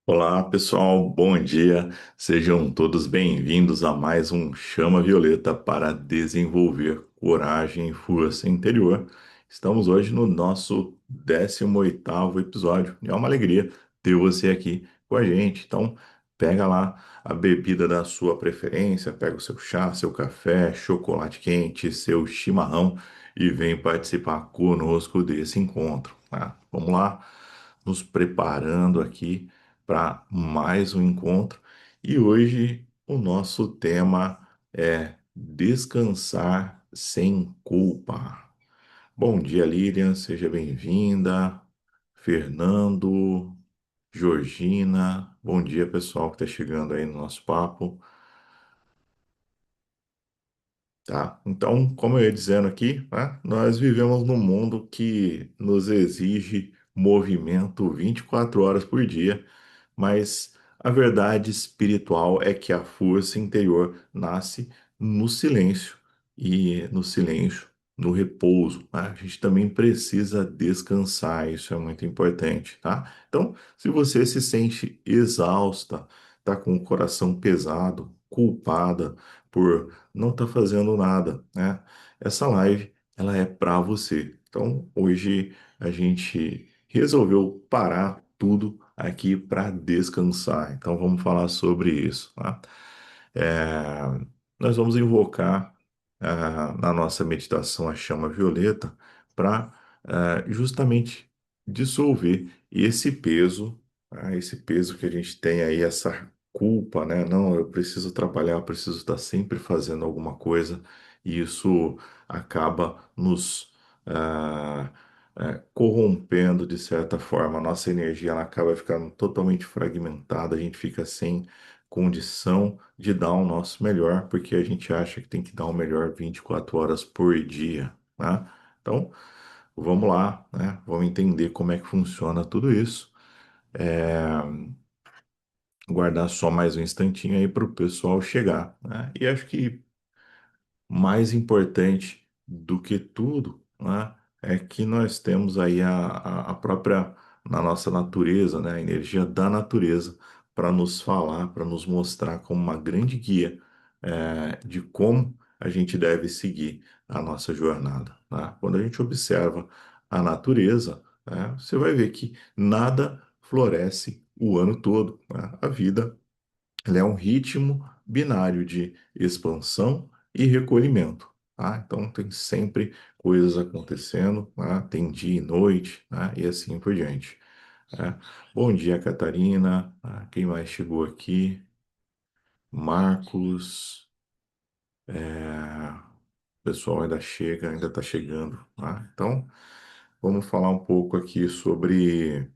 Olá, pessoal, bom dia. Sejam todos bem-vindos a mais um Chama Violeta para desenvolver coragem e força interior. Estamos hoje no nosso 18º episódio e é uma alegria ter você aqui com a gente. Então, pega lá a bebida da sua preferência, pega o seu chá, seu café, chocolate quente, seu chimarrão e vem participar conosco desse encontro, tá? Vamos lá, nos preparando aqui para mais um encontro. E hoje o nosso tema é descansar sem culpa. Bom dia, Lilian, seja bem-vinda. Fernando, Georgina, bom dia, pessoal que está chegando aí no nosso papo. Tá? Então, como eu ia dizendo aqui, né, nós vivemos num mundo que nos exige movimento 24 horas por dia, mas a verdade espiritual é que a força interior nasce no silêncio e no silêncio, no repouso, né? A gente também precisa descansar, isso é muito importante, tá? Então, se você se sente exausta, tá com o coração pesado, culpada por não estar fazendo nada, né? Essa live, ela é para você. Então, hoje a gente resolveu parar tudo aqui para descansar. Então, vamos falar sobre isso, tá? É, nós vamos invocar na nossa meditação a chama violeta para justamente dissolver esse peso que a gente tem aí, essa culpa, né? Não, eu preciso trabalhar, eu preciso estar sempre fazendo alguma coisa, e isso acaba nos corrompendo de certa forma. A nossa energia ela acaba ficando totalmente fragmentada, a gente fica sem condição de dar o nosso melhor, porque a gente acha que tem que dar o melhor 24 horas por dia, né? Então, vamos lá, né? Vamos entender como é que funciona tudo isso. É, guardar só mais um instantinho aí para o pessoal chegar, né? E acho que mais importante do que tudo, né, é que nós temos aí a própria, na nossa natureza, né, a energia da natureza para nos falar, para nos mostrar como uma grande guia de como a gente deve seguir a nossa jornada, né? Quando a gente observa a natureza, né, você vai ver que nada floresce o ano todo, né? A vida ela é um ritmo binário de expansão e recolhimento, tá? Então tem sempre coisas acontecendo, tá? Tem dia e noite, tá? E assim por diante, né? Bom dia, Catarina. Ah, quem mais chegou aqui? Marcos. O pessoal ainda chega, ainda está chegando, tá? Então vamos falar um pouco aqui sobre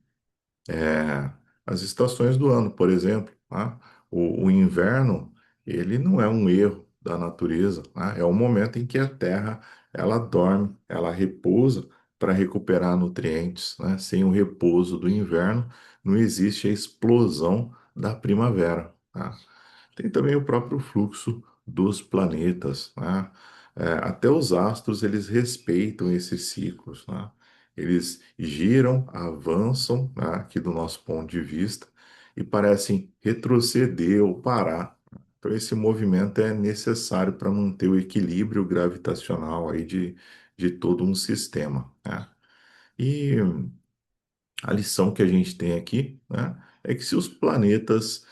as estações do ano, por exemplo, tá? O inverno, ele não é um erro da natureza, tá? É o momento em que a Terra ela dorme, ela repousa para recuperar nutrientes, né? Sem o repouso do inverno, não existe a explosão da primavera, tá? Tem também o próprio fluxo dos planetas, né? Até os astros, eles respeitam esses ciclos, né? Eles giram, avançam, né, aqui do nosso ponto de vista, e parecem retroceder ou parar. Então, esse movimento é necessário para manter o equilíbrio gravitacional aí de todo um sistema, né? E a lição que a gente tem aqui, né, é que se os planetas,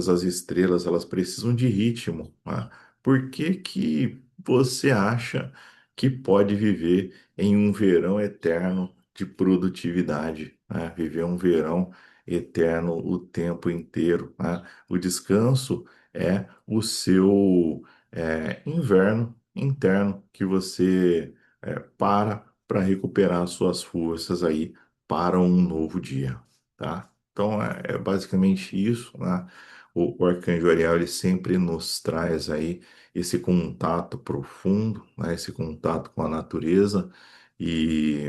as estrelas, elas precisam de ritmo, né, por que que você acha que pode viver em um verão eterno de produtividade, né? Viver um verão eterno o tempo inteiro, né? O descanso é o seu inverno interno que você para recuperar suas forças aí para um novo dia, tá? Então é basicamente isso, né? O Arcanjo Ariel ele sempre nos traz aí esse contato profundo, né? Esse contato com a natureza e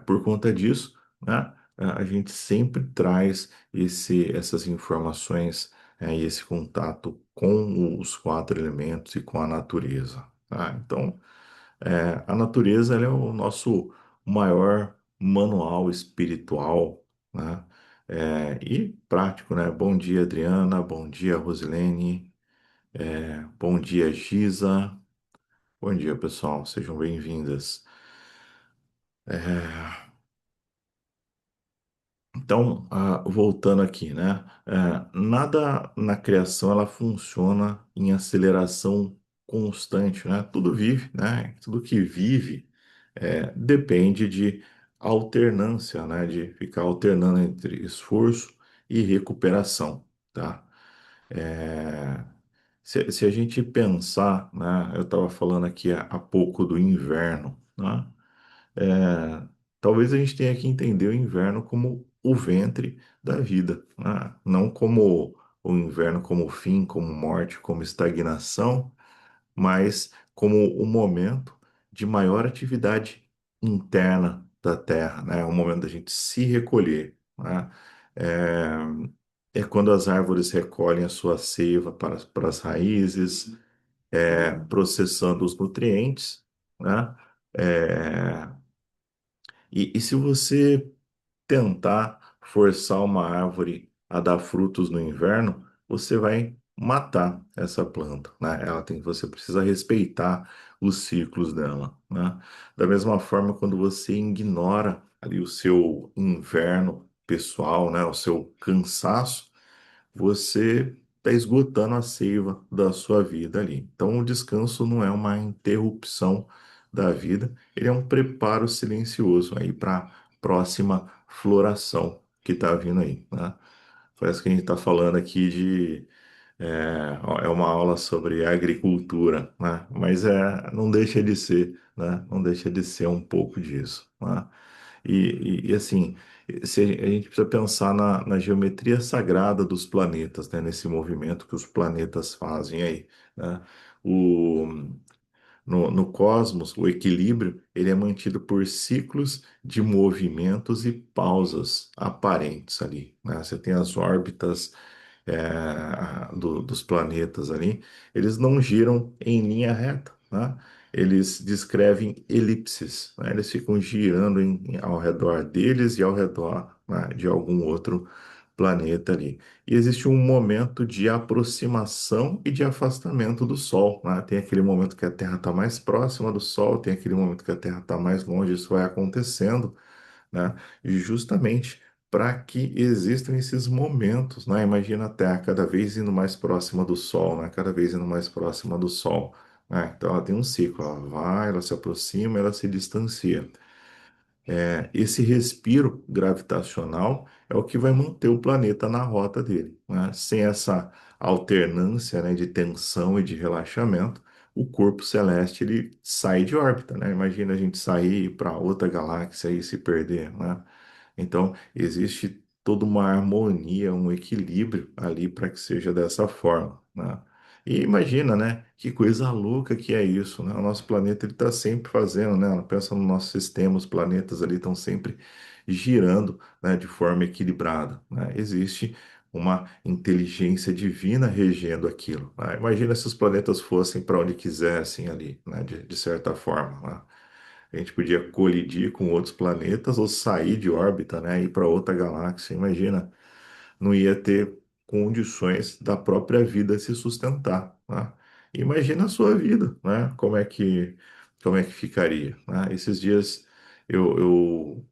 por conta disso, né? A gente sempre traz essas informações e esse contato com os quatro elementos e com a natureza, tá? Então a natureza ela é o nosso maior manual espiritual, né? E prático, né? Bom dia, Adriana. Bom dia, Rosilene. Bom dia, Giza. Bom dia, pessoal. Sejam bem-vindas. É, Então, voltando aqui, né? Nada na criação ela funciona em aceleração constante, né? Tudo vive, né? Tudo que vive depende de alternância, né? De ficar alternando entre esforço e recuperação, tá? É, se a gente pensar, né? Eu estava falando aqui há pouco do inverno, né? É, Talvez a gente tenha que entender o inverno como o ventre da vida, né? Não como o inverno como fim, como morte, como estagnação, mas como o momento de maior atividade interna da Terra, né? O momento da gente se recolher, né? É quando as árvores recolhem a sua seiva para as raízes, processando os nutrientes, né? É, e se você tentar forçar uma árvore a dar frutos no inverno, você vai matar essa planta, né? Você precisa respeitar os ciclos dela, né? Da mesma forma, quando você ignora ali o seu inverno pessoal, né? O seu cansaço, você está esgotando a seiva da sua vida ali. Então, o descanso não é uma interrupção da vida, ele é um preparo silencioso aí para a próxima floração que está vindo aí, né? Parece que a gente está falando aqui é uma aula sobre agricultura, né? Mas não deixa de ser, né? Não deixa de ser um pouco disso, né? Assim, se a gente precisa pensar na geometria sagrada dos planetas, né? Nesse movimento que os planetas fazem aí, né? O, no cosmos, o equilíbrio, ele é mantido por ciclos de movimentos e pausas aparentes ali, né? Você tem as órbitas dos planetas ali, eles não giram em linha reta, né? Eles descrevem elipses, né? Eles ficam girando ao redor deles e ao redor, né, de algum outro planeta ali. E existe um momento de aproximação e de afastamento do Sol, né? Tem aquele momento que a Terra está mais próxima do Sol, tem aquele momento que a Terra está mais longe, isso vai acontecendo, né? E justamente para que existam esses momentos, né? Imagina a Terra cada vez indo mais próxima do Sol, né? Cada vez indo mais próxima do Sol, né? Então ela tem um ciclo, ela vai, ela se aproxima, ela se distancia. Esse respiro gravitacional é o que vai manter o planeta na rota dele, né? Sem essa alternância, né, de tensão e de relaxamento, o corpo celeste ele sai de órbita, né? Imagina a gente sair para outra galáxia e se perder, né? Então, existe toda uma harmonia, um equilíbrio ali para que seja dessa forma, né? E imagina, né? Que coisa louca que é isso, né? O nosso planeta ele está sempre fazendo, né? Pensa no nosso sistema, os planetas ali estão sempre girando, né? De forma equilibrada, né? Existe uma inteligência divina regendo aquilo, né? Imagina se os planetas fossem para onde quisessem ali, né? De certa forma, né? A gente podia colidir com outros planetas ou sair de órbita, né? Ir para outra galáxia. Imagina, não ia ter condições da própria vida se sustentar, né? Imagina a sua vida, né? Como é que ficaria, né? Esses dias eu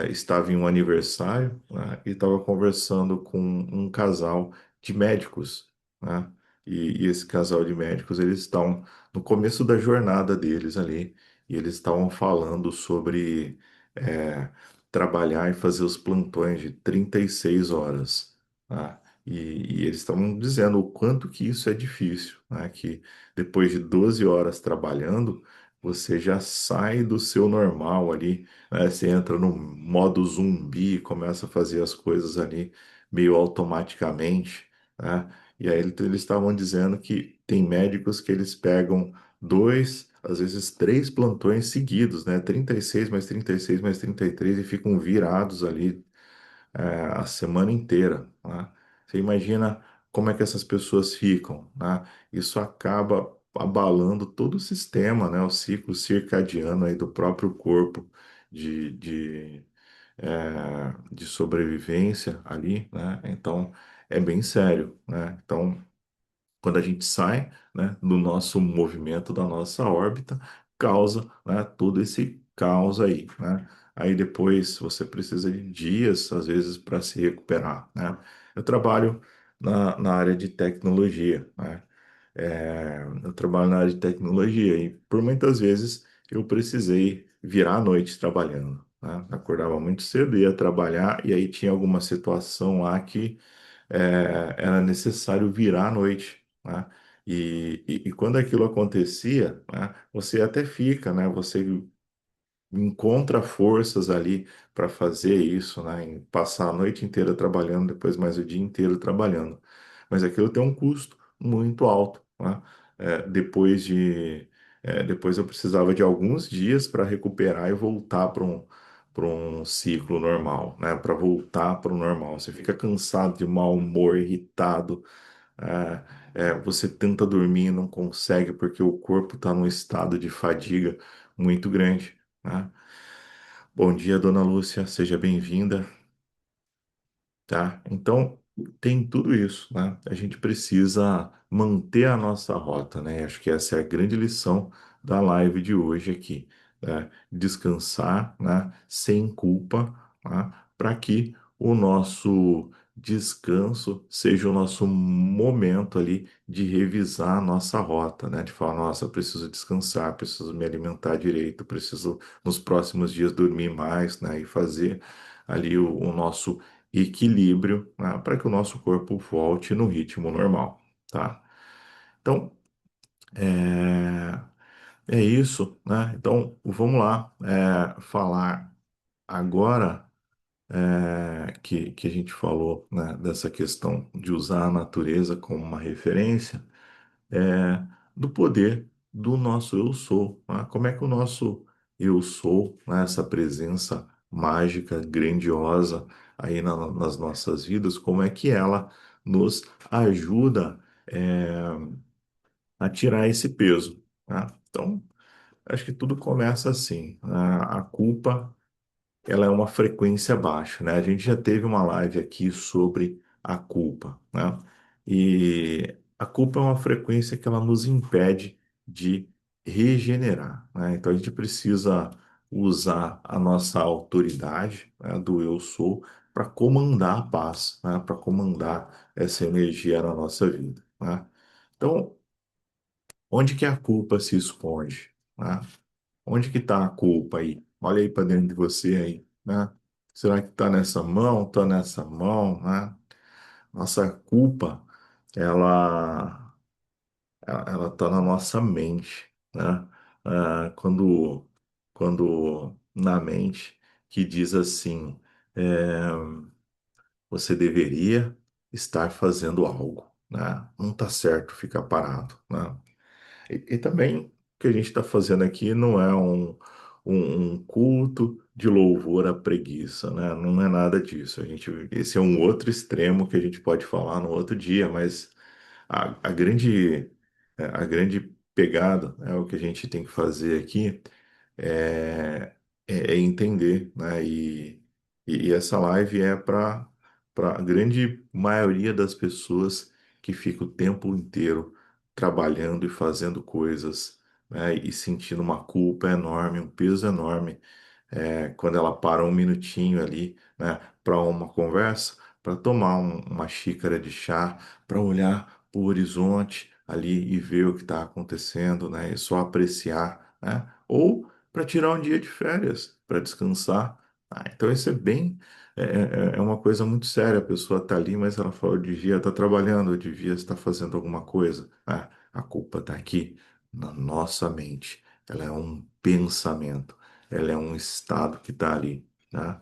estava em um aniversário, né, e estava conversando com um casal de médicos, né? E esse casal de médicos, eles estão no começo da jornada deles ali, e eles estavam falando sobre é, trabalhar e fazer os plantões de 36 horas, né? E eles estavam dizendo o quanto que isso é difícil, né? Que depois de 12 horas trabalhando, você já sai do seu normal ali, né? Você entra no modo zumbi, começa a fazer as coisas ali meio automaticamente, né? E aí eles estavam dizendo que tem médicos que eles pegam dois, às vezes três plantões seguidos, né? 36 mais 36 mais 33 e ficam virados ali a semana inteira, né? Você imagina como é que essas pessoas ficam, né? Isso acaba abalando todo o sistema, né? O ciclo circadiano aí do próprio corpo de, de, de sobrevivência ali, né? Então é bem sério, né? Então quando a gente sai, né, do nosso movimento, da nossa órbita, causa, né, todo esse caos aí, né? Aí depois você precisa de dias, às vezes, para se recuperar, né? Eu trabalho na área de tecnologia, né? Eu trabalho na área de tecnologia e por muitas vezes eu precisei virar à noite trabalhando, né? Acordava muito cedo, ia trabalhar e aí tinha alguma situação lá que era necessário virar à noite, né? E quando aquilo acontecia, né, você até fica, né? Você encontra forças ali para fazer isso, né? Em passar a noite inteira trabalhando, depois mais o dia inteiro trabalhando. Mas aquilo tem um custo muito alto, né? Depois eu precisava de alguns dias para recuperar e voltar para um ciclo normal, né? Para voltar para o normal. Você fica cansado, de mau humor, irritado, você tenta dormir e não consegue porque o corpo está num estado de fadiga muito grande, né? Bom dia, dona Lúcia, seja bem-vinda, tá? Então, tem tudo isso, né? A gente precisa manter a nossa rota, né? Acho que essa é a grande lição da live de hoje aqui, né? Descansar, né? Sem culpa, né? Para que o nosso descanso seja o nosso momento ali de revisar a nossa rota, né? De falar, nossa, eu preciso descansar, preciso me alimentar direito, preciso nos próximos dias dormir mais, né? E fazer ali o nosso equilíbrio, né, para que o nosso corpo volte no ritmo normal, tá? Então, é isso, né? Então, vamos lá, falar agora que a gente falou, né, dessa questão de usar a natureza como uma referência, do poder do nosso eu sou, né? Como é que o nosso eu sou, né, essa presença mágica, grandiosa aí nas nossas vidas, como é que ela nos ajuda a tirar esse peso, né? Então, acho que tudo começa assim. A culpa ela é uma frequência baixa, né? A gente já teve uma live aqui sobre a culpa, né? E a culpa é uma frequência que ela nos impede de regenerar, né? Então a gente precisa usar a nossa autoridade, né, do eu sou para comandar a paz, né? Para comandar essa energia na nossa vida, né? Então, onde que a culpa se esconde, né? Onde que está a culpa aí? Olha aí para dentro de você aí, né? Será que está nessa mão? Está nessa mão, né? Nossa culpa, ela, ela está na nossa mente, né? Quando na mente que diz assim, é, você deveria estar fazendo algo, né? Não está certo ficar parado, né? E também o que a gente está fazendo aqui não é um culto de louvor à preguiça, né? Não é nada disso. Esse é um outro extremo que a gente pode falar no outro dia, mas a grande pegada, né, o que a gente tem que fazer aqui é, é entender, né? E essa live é para a grande maioria das pessoas que fica o tempo inteiro trabalhando e fazendo coisas, né? E sentindo uma culpa enorme, um peso enorme, quando ela para um minutinho ali, né? Para uma conversa, para tomar uma xícara de chá, para olhar para o horizonte ali e ver o que está acontecendo, né? E só apreciar, né? Ou para tirar um dia de férias, para descansar. Então isso é bem, é uma coisa muito séria. A pessoa está ali, mas ela fala, eu devia estar trabalhando, eu devia estar fazendo alguma coisa. A culpa está aqui na nossa mente. Ela é um pensamento, ela é um estado que está ali, né?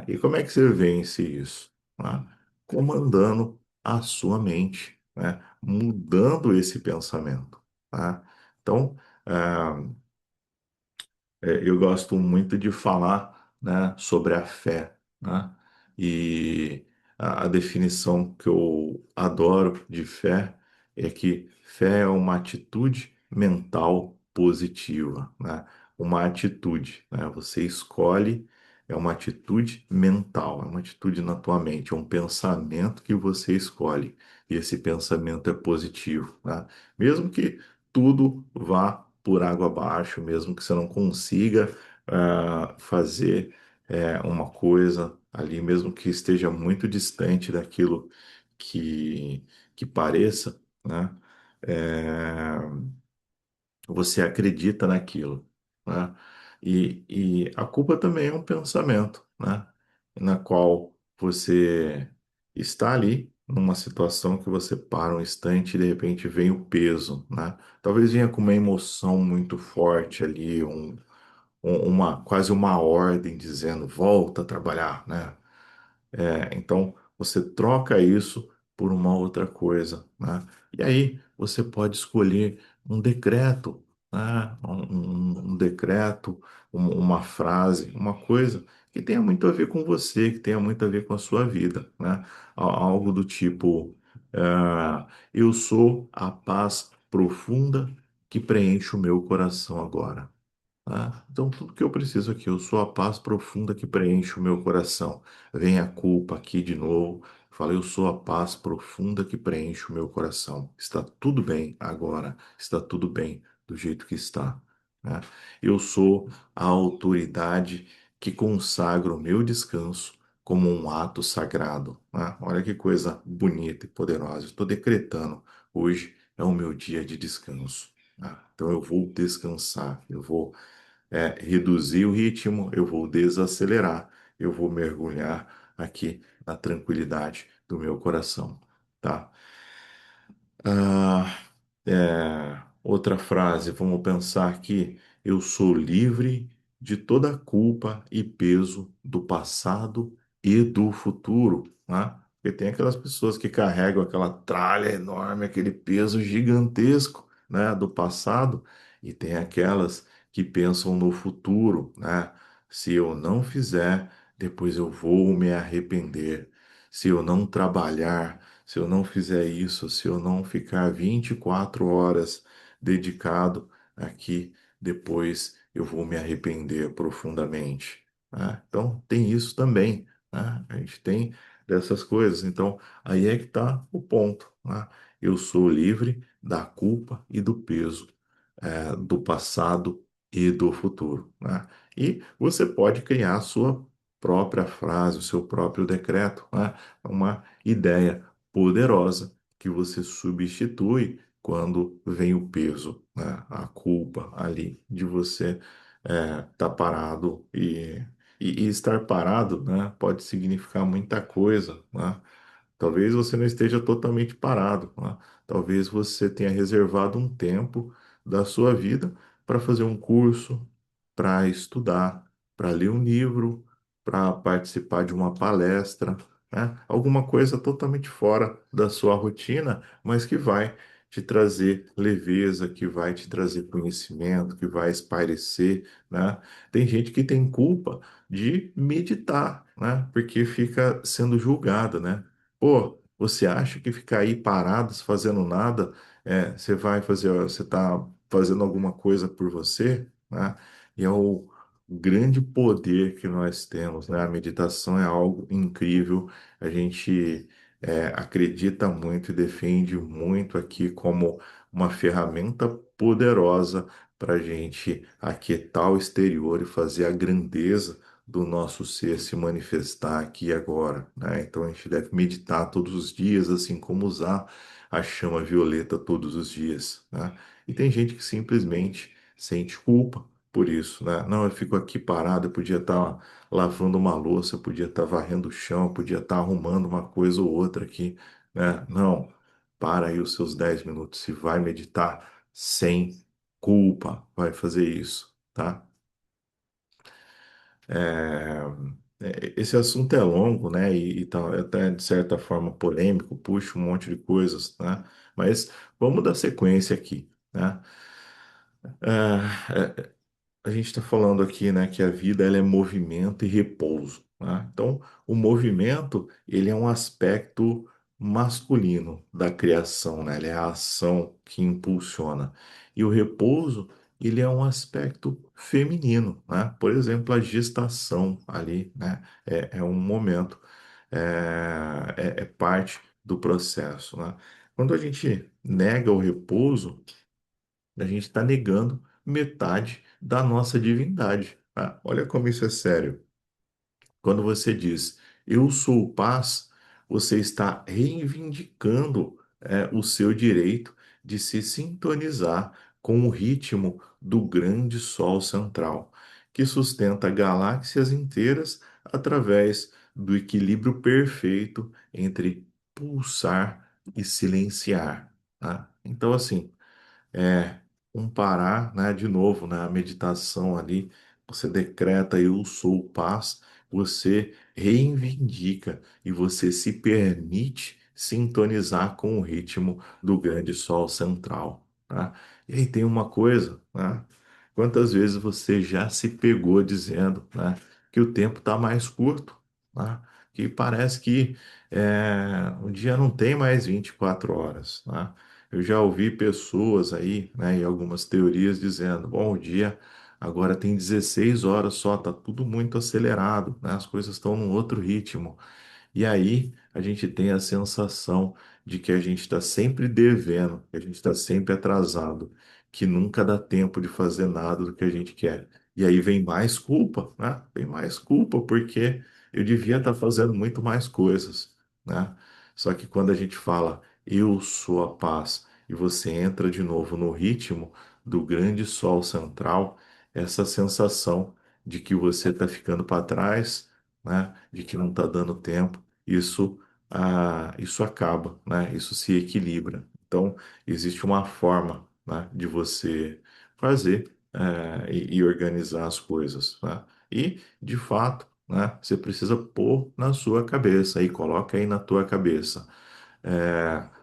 E como é que você vence isso, né? Comandando a sua mente, né? Mudando esse pensamento, tá? Então, é, eu gosto muito de falar, né, sobre a fé, né? E a definição que eu adoro de fé é que fé é uma atitude mental positiva, né? Uma atitude, né? Você escolhe É uma atitude mental, é uma atitude na tua mente, é um pensamento que você escolhe. E esse pensamento é positivo, tá? Mesmo que tudo vá por água abaixo, mesmo que você não consiga fazer uma coisa ali, mesmo que esteja muito distante daquilo que, que pareça, né? É, você acredita naquilo, né? E a culpa também é um pensamento, né? Na qual você está ali numa situação que você para um instante e de repente vem o peso, né? Talvez venha com uma emoção muito forte ali, uma quase uma ordem dizendo volta a trabalhar, né? Então, você troca isso por uma outra coisa, né? E aí você pode escolher um decreto, né? Um decreto, uma frase, uma coisa que tenha muito a ver com você, que tenha muito a ver com a sua vida, né? Algo do tipo, eu sou a paz profunda que preenche o meu coração agora. Ah, então, tudo que eu preciso aqui, eu sou a paz profunda que preenche o meu coração. Vem a culpa aqui de novo. Fala, eu sou a paz profunda que preenche o meu coração. Está tudo bem agora, está tudo bem do jeito que está, né? Eu sou a autoridade que consagra o meu descanso como um ato sagrado, né? Olha que coisa bonita e poderosa. Estou decretando, hoje é o meu dia de descanso, né? Então eu vou descansar, eu vou reduzir o ritmo, eu vou desacelerar, eu vou mergulhar aqui na tranquilidade do meu coração, tá? Ah, outra frase, vamos pensar aqui. Eu sou livre de toda a culpa e peso do passado e do futuro, né? Porque tem aquelas pessoas que carregam aquela tralha enorme, aquele peso gigantesco, né, do passado, e tem aquelas que pensam no futuro, né? Se eu não fizer, depois eu vou me arrepender. Se eu não trabalhar, se eu não fizer isso, se eu não ficar 24 horas dedicado aqui, depois eu vou me arrepender profundamente, né? Então, tem isso também, né? A gente tem dessas coisas. Então, aí é que está o ponto, né? Eu sou livre da culpa e do peso, do passado e do futuro, né? E você pode criar a sua própria frase, o seu próprio decreto, né? Uma ideia poderosa que você substitui quando vem o peso, né? A culpa ali de você estar parado e estar parado, né? Pode significar muita coisa, né? Talvez você não esteja totalmente parado, né? Talvez você tenha reservado um tempo da sua vida para fazer um curso, para estudar, para ler um livro, para participar de uma palestra, né? Alguma coisa totalmente fora da sua rotina, mas que vai te trazer leveza, que vai te trazer conhecimento, que vai espairecer, né? Tem gente que tem culpa de meditar, né? Porque fica sendo julgada, né? Pô, você acha que ficar aí parado, fazendo nada, você vai fazer, você está fazendo alguma coisa por você, né? E é o grande poder que nós temos, né? A meditação é algo incrível. A gente acredita muito e defende muito aqui como uma ferramenta poderosa para a gente aquietar o exterior e fazer a grandeza do nosso ser se manifestar aqui e agora, né? Então a gente deve meditar todos os dias, assim como usar a chama violeta todos os dias, né? E tem gente que simplesmente sente culpa por isso, né? Não, eu fico aqui parado, eu podia estar lavando uma louça, eu podia estar varrendo o chão, eu podia estar arrumando uma coisa ou outra aqui, né? Não, para aí os seus 10 minutos, se vai meditar sem culpa, vai fazer isso, tá? É, esse assunto é longo, né? E tá até de certa forma polêmico, puxa um monte de coisas, né? Mas vamos dar sequência aqui, né? A gente está falando aqui, né, que a vida ela é movimento e repouso, né? Então, o movimento ele é um aspecto masculino da criação, né? Ele é a ação que impulsiona. E o repouso ele é um aspecto feminino, né? Por exemplo, a gestação ali, né? É um momento, é parte do processo, né? Quando a gente nega o repouso, a gente está negando metade da nossa divindade, tá? Olha como isso é sério. Quando você diz eu sou paz, você está reivindicando o seu direito de se sintonizar com o ritmo do grande Sol central, que sustenta galáxias inteiras através do equilíbrio perfeito entre pulsar e silenciar, tá? Então, assim. É, um parar, né? De novo, na meditação ali, você decreta eu sou paz, você reivindica e você se permite sintonizar com o ritmo do grande sol central, tá? E aí tem uma coisa, né? Quantas vezes você já se pegou dizendo, né, que o tempo está mais curto, né? Que parece que o dia não tem mais 24 horas, né? Eu já ouvi pessoas aí, né, em algumas teorias dizendo, bom, o dia agora tem 16 horas só, tá tudo muito acelerado, né? As coisas estão num outro ritmo. E aí a gente tem a sensação de que a gente está sempre devendo, que a gente está sempre atrasado, que nunca dá tempo de fazer nada do que a gente quer. E aí vem mais culpa, né? Vem mais culpa porque eu devia estar fazendo muito mais coisas, né? Só que quando a gente fala eu sou a paz e você entra de novo no ritmo do grande sol central, essa sensação de que você está ficando para trás, né? De que não está dando tempo isso, isso acaba, né? Isso se equilibra. Então, existe uma forma, né, de você fazer e organizar as coisas, né? E, de fato, né, você precisa pôr na sua cabeça e coloca aí na tua cabeça.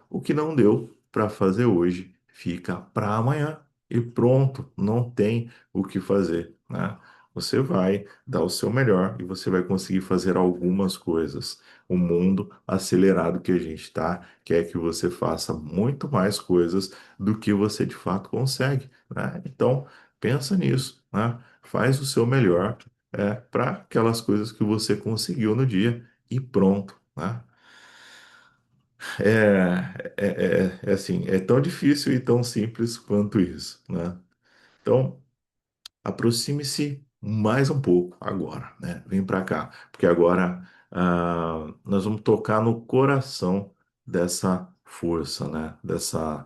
O que não deu para fazer hoje fica para amanhã e pronto, não tem o que fazer, né? Você vai dar o seu melhor e você vai conseguir fazer algumas coisas. O mundo acelerado que a gente está quer que você faça muito mais coisas do que você de fato consegue, né? Então, pensa nisso, né? Faz o seu melhor para aquelas coisas que você conseguiu no dia e pronto, né? É assim, é tão difícil e tão simples quanto isso, né? Então, aproxime-se mais um pouco agora, né? Vem para cá, porque agora nós vamos tocar no coração dessa força, né? Dessa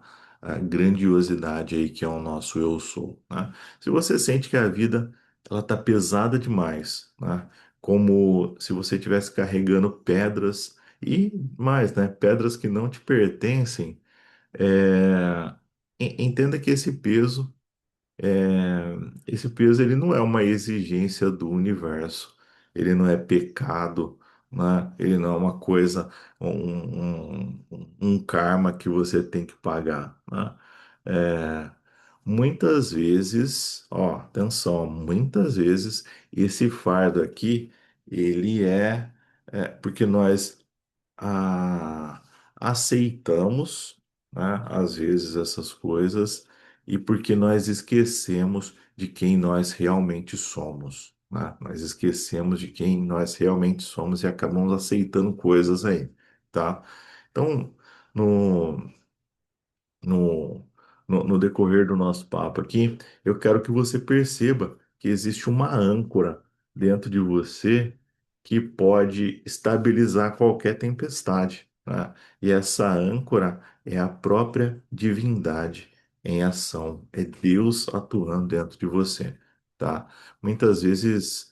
grandiosidade aí que é o nosso eu sou, né? Se você sente que a vida ela tá pesada demais, né? Como se você estivesse carregando pedras e mais, né? Pedras que não te pertencem, entenda que esse peso ele não é uma exigência do universo, ele não é pecado, né? Ele não é uma coisa, um karma que você tem que pagar, né? É, muitas vezes, ó, atenção, muitas vezes esse fardo aqui, ele porque nós a- aceitamos, né, às vezes essas coisas e porque nós esquecemos de quem nós realmente somos, né? Nós esquecemos de quem nós realmente somos e acabamos aceitando coisas aí, tá? Então, no, no, no decorrer do nosso papo aqui, eu quero que você perceba que existe uma âncora dentro de você que pode estabilizar qualquer tempestade, né? E essa âncora é a própria divindade em ação, é Deus atuando dentro de você, tá? Muitas vezes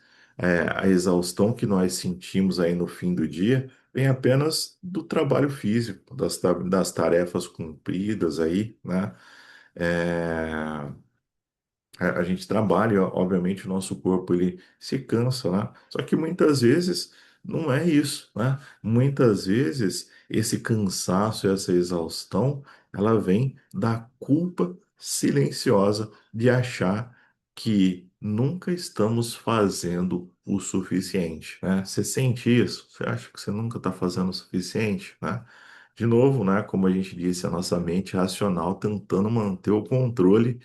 a exaustão que nós sentimos aí no fim do dia vem apenas do trabalho físico, das tarefas cumpridas aí, né? É, a gente trabalha, obviamente, o nosso corpo ele se cansa, né? Só que muitas vezes não é isso, né? Muitas vezes esse cansaço, essa exaustão, ela vem da culpa silenciosa de achar que nunca estamos fazendo o suficiente, né? Você sente isso? Você acha que você nunca está fazendo o suficiente, né? De novo, né? Como a gente disse, a nossa mente racional tentando manter o controle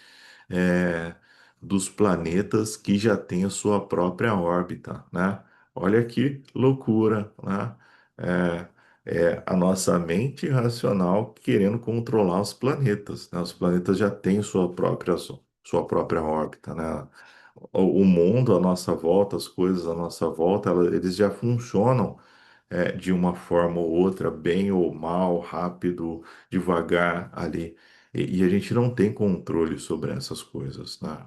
dos planetas que já têm a sua própria órbita, né? Olha que loucura, né? É, é a nossa mente racional querendo controlar os planetas, né? Os planetas já têm sua própria órbita, né? O mundo à nossa volta, as coisas à nossa volta, eles já funcionam de uma forma ou outra, bem ou mal, rápido, devagar ali. E a gente não tem controle sobre essas coisas, né?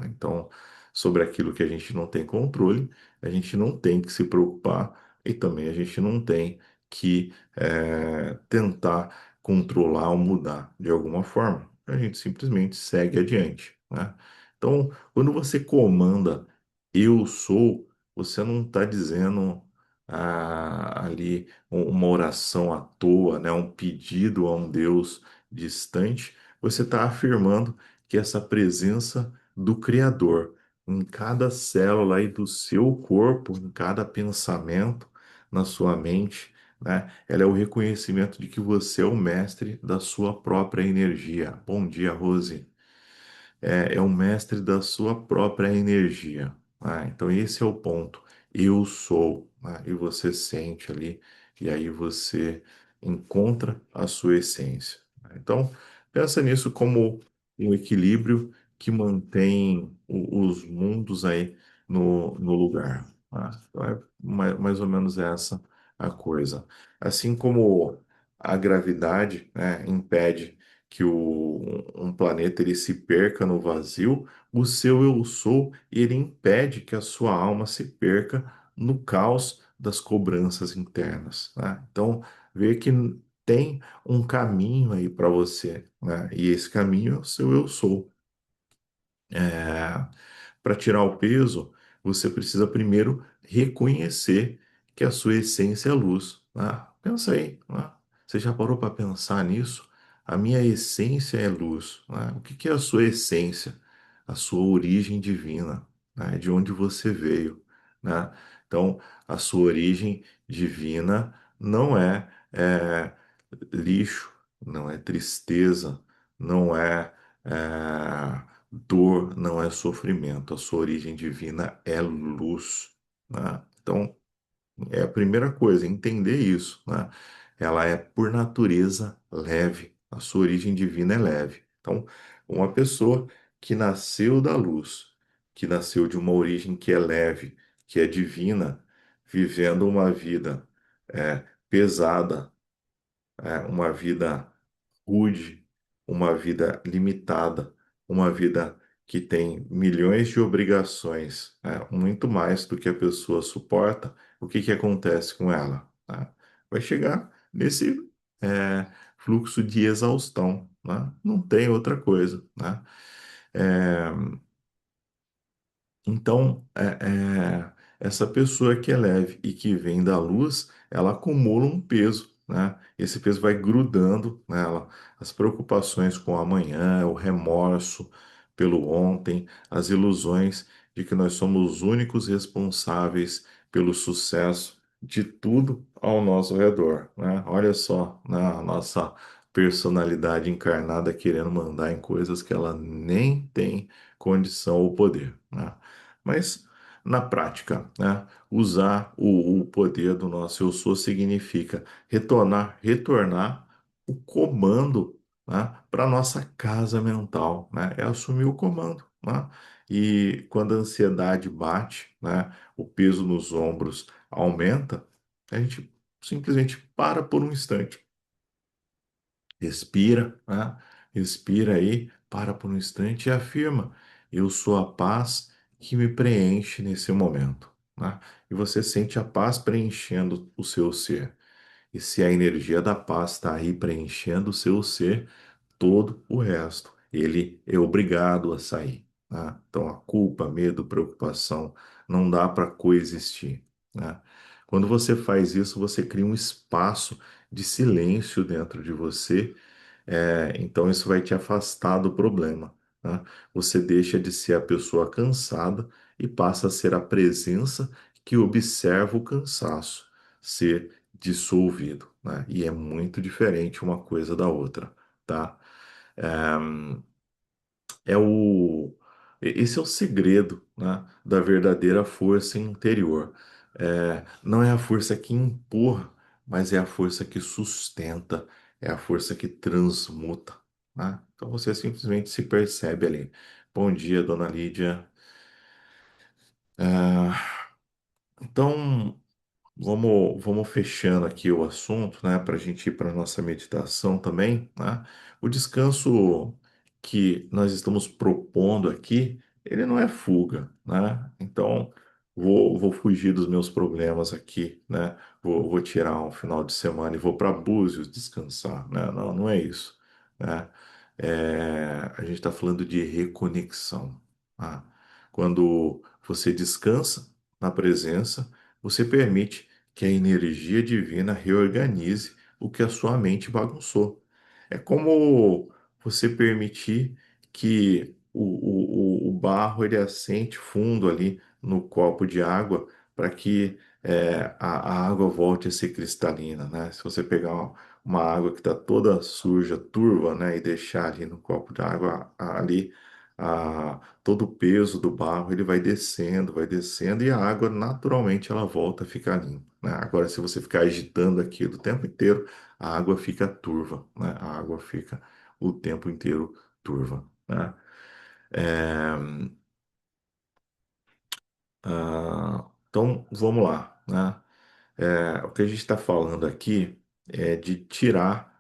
Então, sobre aquilo que a gente não tem controle, a gente não tem que se preocupar e também a gente não tem que tentar controlar ou mudar de alguma forma. A gente simplesmente segue adiante, né? Então, quando você comanda eu sou, você não está dizendo ali uma oração à toa, né, um pedido a um Deus distante, você está afirmando que essa presença do Criador em cada célula aí do seu corpo, em cada pensamento, na sua mente, né, ela é o reconhecimento de que você é o mestre da sua própria energia. Bom dia, Rose. É o mestre da sua própria energia. Então, esse é o ponto. Eu sou, e você sente ali, e aí você encontra a sua essência. Então, pensa nisso como um equilíbrio que mantém os mundos aí no lugar. Então, é mais ou menos essa a coisa. Assim como a gravidade, né, impede que um planeta ele se perca no vazio, o seu eu sou, ele impede que a sua alma se perca no caos das cobranças internas, né? Então, vê que tem um caminho aí para você, né? E esse caminho é o seu eu sou. Para tirar o peso, você precisa primeiro reconhecer que a sua essência é luz, né? Pensa aí, né? Você já parou para pensar nisso? A minha essência é luz, né? O que que é a sua essência? A sua origem divina, né? De onde você veio, né? Então, a sua origem divina não é lixo, não é tristeza, não é dor, não é sofrimento. A sua origem divina é luz, né? Então, é a primeira coisa, entender isso, né? Ela é, por natureza, leve. A sua origem divina é leve. Então, uma pessoa que nasceu da luz, que nasceu de uma origem que é leve, que é divina, vivendo uma vida pesada, uma vida rude, uma vida limitada, uma vida que tem milhões de obrigações, né, muito mais do que a pessoa suporta, o que que acontece com ela? Né? Vai chegar nesse fluxo de exaustão, né? Não tem outra coisa, né? É, então, essa pessoa que é leve e que vem da luz, ela acumula um peso, né? Esse peso vai grudando nela. As preocupações com o amanhã, o remorso pelo ontem, as ilusões de que nós somos os únicos responsáveis pelo sucesso de tudo ao nosso redor, né? Olha só, né? A nossa personalidade encarnada querendo mandar em coisas que ela nem tem condição ou poder, né? Mas na prática, né, usar o poder do nosso eu sou significa retornar o comando, né, para nossa casa mental, né, é assumir o comando, né? E quando a ansiedade bate, né, o peso nos ombros aumenta, a gente simplesmente para por um instante. Respira, né? Respira aí, para por um instante e afirma: eu sou a paz que me preenche nesse momento, né? E você sente a paz preenchendo o seu ser. E se a energia da paz está aí preenchendo o seu ser, todo o resto, ele é obrigado a sair, né? Então, a culpa, medo, preocupação, não dá para coexistir, né? Quando você faz isso, você cria um espaço de silêncio dentro de você, então isso vai te afastar do problema, né? Você deixa de ser a pessoa cansada e passa a ser a presença que observa o cansaço ser dissolvido, né? E é muito diferente uma coisa da outra, tá? É o, Esse é o segredo, né, da verdadeira força interior. Não é a força que empurra, mas é a força que sustenta, é a força que transmuta, né? Então você simplesmente se percebe ali. Bom dia, dona Lídia. Ah, então, vamos fechando aqui o assunto, né, para a gente ir para a nossa meditação também, né? O descanso que nós estamos propondo aqui, ele não é fuga, né? Então, vou fugir dos meus problemas aqui, né? Vou tirar um final de semana e vou para Búzios descansar, né? Não, não é isso, né? A gente está falando de reconexão, tá? Quando você descansa na presença, você permite que a energia divina reorganize o que a sua mente bagunçou. É como você permitir que o barro ele assente fundo ali no copo de água para que a água volte a ser cristalina, né? Se você pegar uma água que está toda suja, turva, né, e deixar ali no copo de água ali todo o peso do barro ele vai descendo e a água naturalmente ela volta a ficar limpa, né? Agora, se você ficar agitando aquilo o tempo inteiro, a água fica turva, né? A água fica o tempo inteiro turva, né? É, então, vamos lá, né? O que a gente está falando aqui é de tirar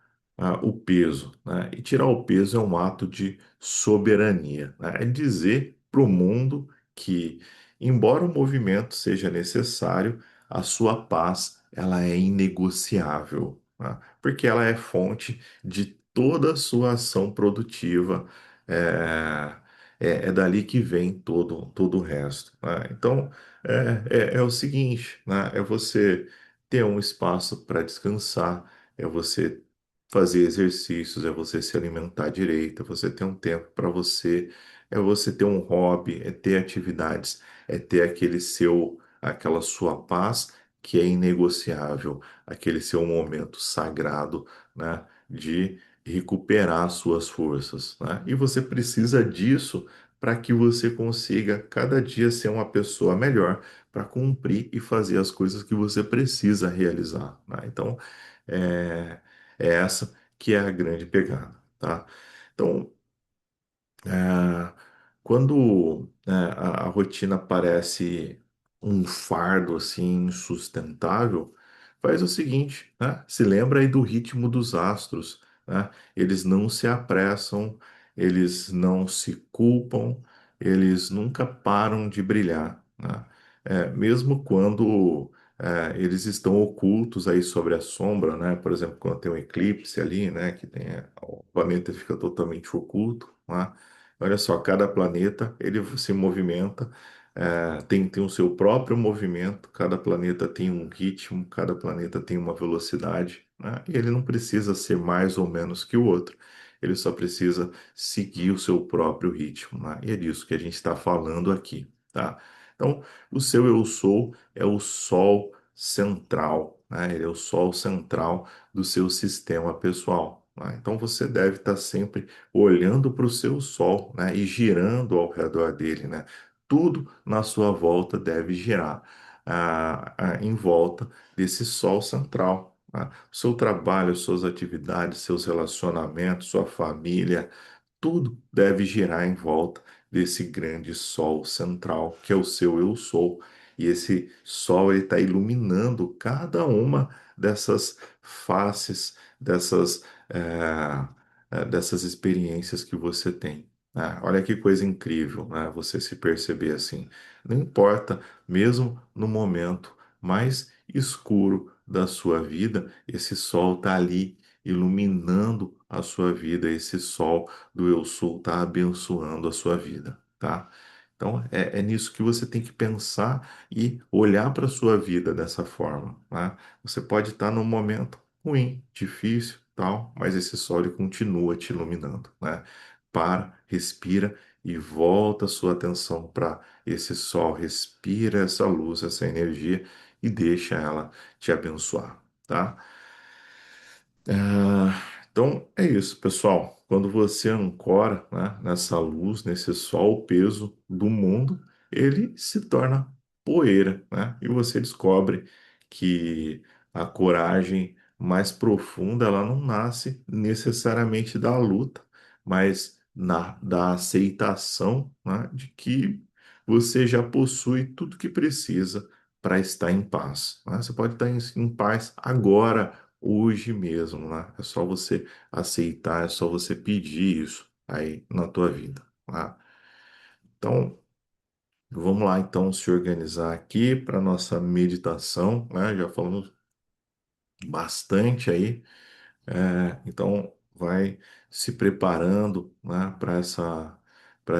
o peso, né? E tirar o peso é um ato de soberania, né? É dizer para o mundo que, embora o movimento seja necessário, a sua paz ela é inegociável, né? Porque ela é fonte de toda a sua ação produtiva. É, é dali que vem todo o resto, né? Então, é o seguinte, né? É você ter um espaço para descansar, é você fazer exercícios, é você se alimentar direito, é você ter um tempo para você, é você ter um hobby, é ter atividades, é ter aquela sua paz que é inegociável, aquele seu momento sagrado, né? De recuperar suas forças, né? E você precisa disso para que você consiga cada dia ser uma pessoa melhor para cumprir e fazer as coisas que você precisa realizar, né? Então, é, é essa que é a grande pegada, tá? Então, é, quando a rotina parece um fardo assim insustentável, faz o seguinte, né? Se lembra aí do ritmo dos astros, né? Eles não se apressam, eles não se culpam, eles nunca param de brilhar, né? Mesmo quando eles estão ocultos aí sobre a sombra, né? Por exemplo, quando tem um eclipse ali, né? Que tem, o planeta fica totalmente oculto, né? Olha só, cada planeta ele se movimenta, tem o seu próprio movimento, cada planeta tem um ritmo, cada planeta tem uma velocidade, né? E ele não precisa ser mais ou menos que o outro, ele só precisa seguir o seu próprio ritmo, né? E é disso que a gente está falando aqui, tá? Então, o seu eu sou é o sol central, né? Ele é o sol central do seu sistema pessoal, né? Então, você deve estar sempre olhando para o seu sol, né, e girando ao redor dele, né? Tudo na sua volta deve girar em volta desse sol central, né? O seu trabalho, suas atividades, seus relacionamentos, sua família, tudo deve girar em volta desse grande sol central, que é o seu eu sou. E esse sol ele está iluminando cada uma dessas faces, dessas experiências que você tem. Olha que coisa incrível, né? Você se perceber assim. Não importa, mesmo no momento mais escuro da sua vida, esse sol está ali iluminando a sua vida, esse sol do Eu Sou está abençoando a sua vida, tá? Então é nisso que você tem que pensar e olhar para a sua vida dessa forma, né? Você pode estar num momento ruim, difícil, tal, mas esse sol ele continua te iluminando, né? Para, respira e volta a sua atenção para esse sol, respira essa luz, essa energia e deixa ela te abençoar, tá? Então é isso, pessoal. Quando você ancora, né, nessa luz, nesse sol, o peso do mundo, ele se torna poeira, né? E você descobre que a coragem mais profunda, ela não nasce necessariamente da luta, mas da aceitação, né, de que você já possui tudo que precisa para estar em paz, né? Você pode estar em paz agora, hoje mesmo, né? É só você aceitar, é só você pedir isso aí na tua vida, tá? Então, vamos lá então se organizar aqui para nossa meditação, né? Já falamos bastante aí, então vai se preparando, né, para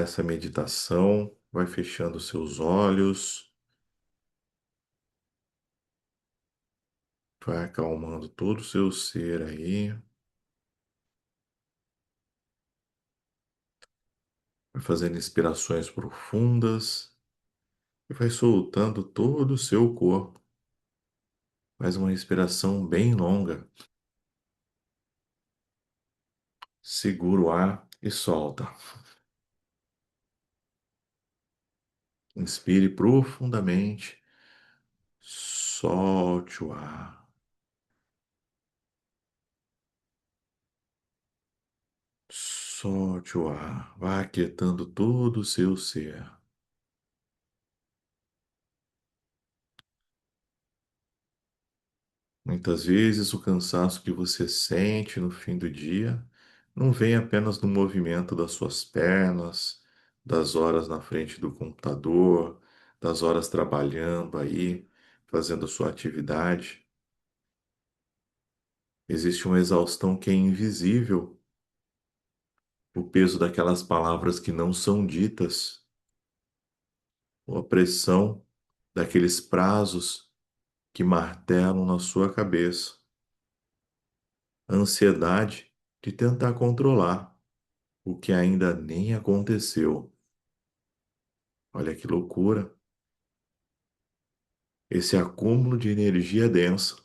essa meditação, vai fechando seus olhos, vai acalmando todo o seu ser aí, vai fazendo inspirações profundas e vai soltando todo o seu corpo. Faz uma respiração bem longa. Segura o ar e solta. Inspire profundamente. Solte o ar. Solte o ar. Vá aquietando todo o seu ser. Muitas vezes o cansaço que você sente no fim do dia não vem apenas do movimento das suas pernas, das horas na frente do computador, das horas trabalhando aí, fazendo a sua atividade. Existe uma exaustão que é invisível, o peso daquelas palavras que não são ditas, ou a pressão daqueles prazos que martelam na sua cabeça, a ansiedade de tentar controlar o que ainda nem aconteceu. Olha que loucura! Esse acúmulo de energia densa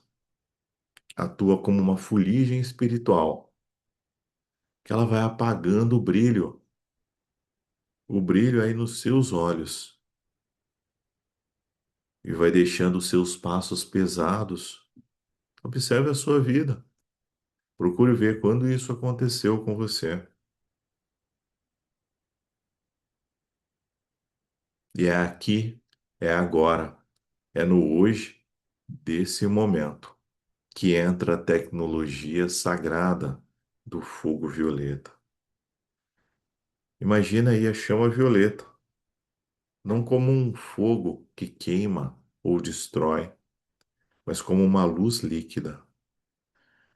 atua como uma fuligem espiritual, que ela vai apagando o brilho aí nos seus olhos, e vai deixando os seus passos pesados. Observe a sua vida. Procure ver quando isso aconteceu com você. E é aqui, é agora, é no hoje desse momento que entra a tecnologia sagrada do fogo violeta. Imagina aí a chama violeta, não como um fogo que queima ou destrói, mas como uma luz líquida,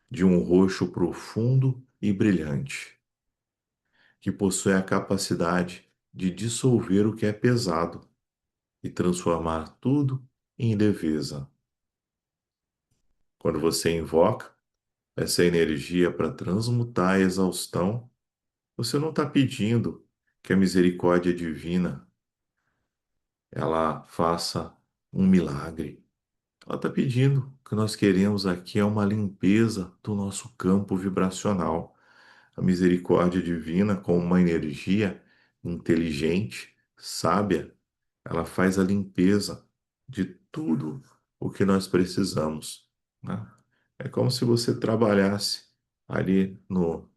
de um roxo profundo e brilhante, que possui a capacidade de dissolver o que é pesado e transformar tudo em leveza. Quando você invoca essa energia para transmutar a exaustão, você não está pedindo que a misericórdia divina ela faça um milagre. Ela está pedindo o que nós queremos aqui é uma limpeza do nosso campo vibracional. A misericórdia divina, com uma energia inteligente, sábia, ela faz a limpeza de tudo o que nós precisamos, né? É como se você trabalhasse ali no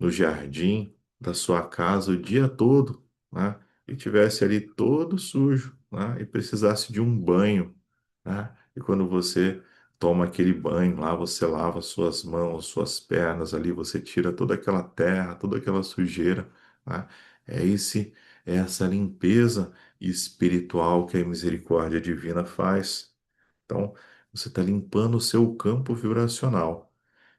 jardim da sua casa o dia todo, né? E tivesse ali todo sujo, né? E precisasse de um banho, né? E quando você toma aquele banho lá, você lava suas mãos, suas pernas ali, você tira toda aquela terra, toda aquela sujeira, né? É esse, é essa limpeza espiritual que a misericórdia divina faz. Então, você está limpando o seu campo vibracional.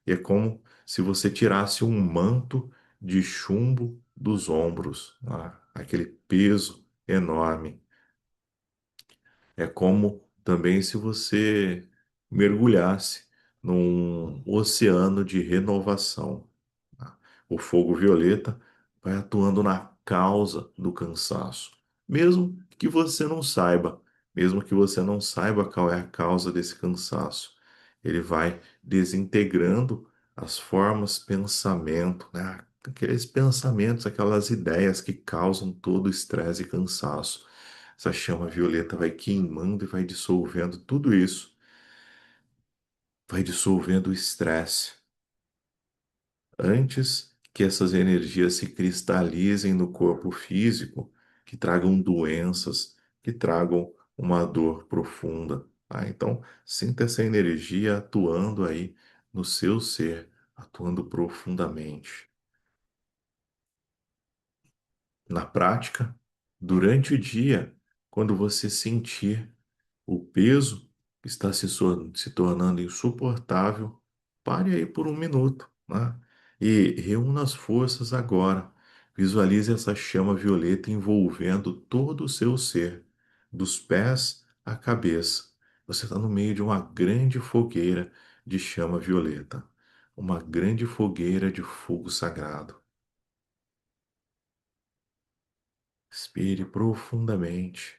E é como se você tirasse um manto de chumbo dos ombros, né? Aquele peso enorme. É como também se você mergulhasse num oceano de renovação, tá? O fogo violeta vai atuando na causa do cansaço, mesmo que você não saiba, mesmo que você não saiba qual é a causa desse cansaço. Ele vai desintegrando as formas, pensamento, né? Aqueles pensamentos, aquelas ideias que causam todo o estresse e cansaço. Essa chama violeta vai queimando e vai dissolvendo tudo isso, vai dissolvendo o estresse antes que essas energias se cristalizem no corpo físico, que tragam doenças, que tragam uma dor profunda. Tá? Então, sinta essa energia atuando aí no seu ser, atuando profundamente. Na prática, durante o dia, quando você sentir o peso está se tornando insuportável, pare aí por um minuto, né? E reúna as forças agora. Visualize essa chama violeta envolvendo todo o seu ser, dos pés à cabeça. Você está no meio de uma grande fogueira de chama violeta, uma grande fogueira de fogo sagrado. Expire profundamente.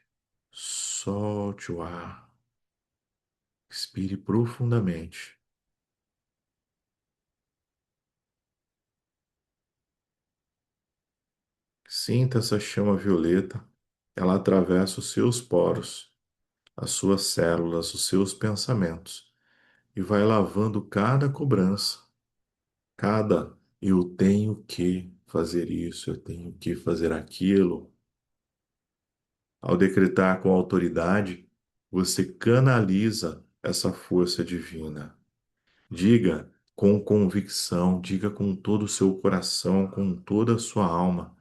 Solte o ar. Expire profundamente. Sinta essa chama violeta. Ela atravessa os seus poros, as suas células, os seus pensamentos e vai lavando cada cobrança, cada eu tenho que fazer isso, eu tenho que fazer aquilo. Ao decretar com autoridade, você canaliza essa força divina. Diga com convicção, diga com todo o seu coração, com toda a sua alma: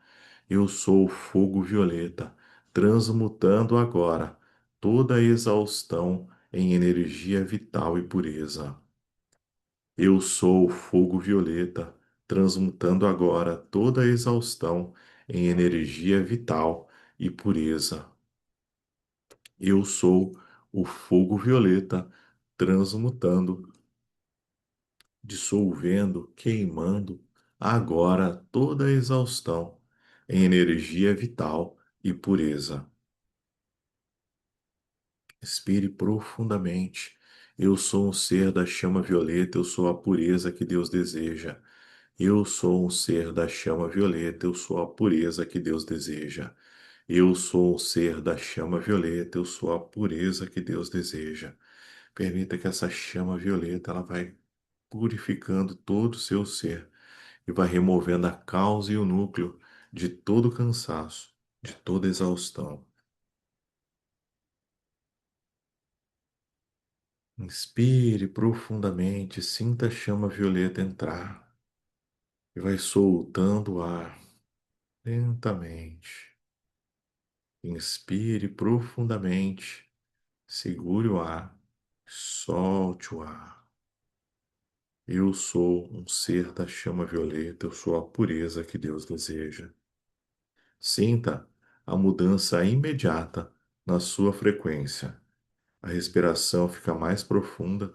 eu sou o fogo violeta, transmutando agora toda a exaustão em energia vital e pureza. Eu sou o fogo violeta, transmutando agora toda a exaustão em energia vital e pureza. Eu sou o fogo violeta, transmutando, dissolvendo, queimando agora toda a exaustão em energia vital e pureza. Respire profundamente. Eu sou um ser da chama violeta, eu sou a pureza que Deus deseja. Eu sou um ser da chama violeta, eu sou a pureza que Deus deseja. Eu sou um ser da chama violeta, eu sou a pureza que Deus deseja. Permita que essa chama violeta ela vai purificando todo o seu ser e vai removendo a causa e o núcleo de todo cansaço, de toda exaustão. Inspire profundamente, sinta a chama violeta entrar e vai soltando o ar lentamente. Inspire profundamente, segure o ar, solte o ar. Eu sou um ser da chama violeta, eu sou a pureza que Deus deseja. Sinta a mudança imediata na sua frequência. A respiração fica mais profunda